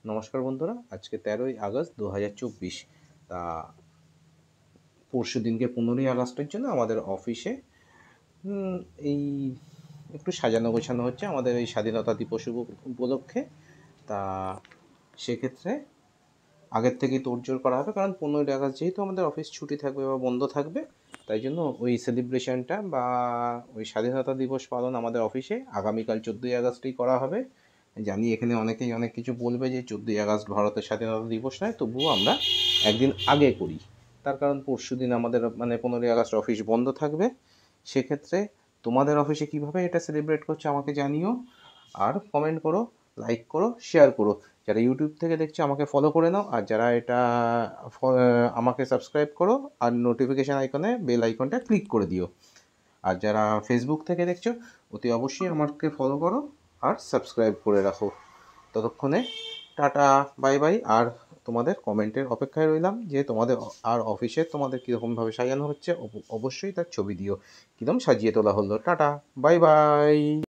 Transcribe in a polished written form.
নমস্কার বন্ধুরা, আজকে 13ই আগস্ট 2024। তা পরশু দিনকে 15ই আগস্টের জন্য আমাদের অফিসে এই একটু সাজানো গোছানো হচ্ছে আমাদের এই স্বাধীনতা দিবস উপলক্ষে। তা সেক্ষেত্রে আগের থেকেই তোড়জোড় করা হবে, কারণ 15ই আগস্ট যেহেতু আমাদের অফিস ছুটি থাকবে বা বন্ধ থাকবে, তাই জন্য ওই সেলিব্রেশনটা বা ওই স্বাধীনতা দিবস পালন আমাদের অফিসে আগামীকাল 14ই আগস্টেই করা হবে। জানি এখানে অনেকেই অনেক কিছু বলবে যে 14ই আগস্ট ভারতের স্বাধীনতা দিবস নয়, তবুও আমরা একদিন আগে করি। তার কারণ পরশু দিন আমাদের 15ই আগস্ট অফিস বন্ধ থাকবে। সেক্ষেত্রে তোমাদের অফিসে কীভাবে এটা সেলিব্রেট করছে আমাকে জানিও, আর কমেন্ট করো, লাইক করো, শেয়ার করো। যারা ইউটিউব থেকে দেখছো আমাকে ফলো করে নাও, আর যারা এটা আমাকে সাবস্ক্রাইব করো আর নোটিফিকেশান আইকনে বেল আইকনটা ক্লিক করে দিও। আর যারা ফেসবুক থেকে দেখছো অতি অবশ্যই আমাকে ফলো করো আর সাবস্ক্রাইব করে রাখো। ততক্ষণে টাটা, বাই বাই। আর তোমাদের কমেন্টের অপেক্ষায় রইলাম যে তোমাদের আর অফিসে তোমাদের কীরকমভাবে সাজানো হচ্ছে, অবশ্যই তার ছবি দিও, কীরকম সাজিয়ে তোলা হলো। Tata, bye bye.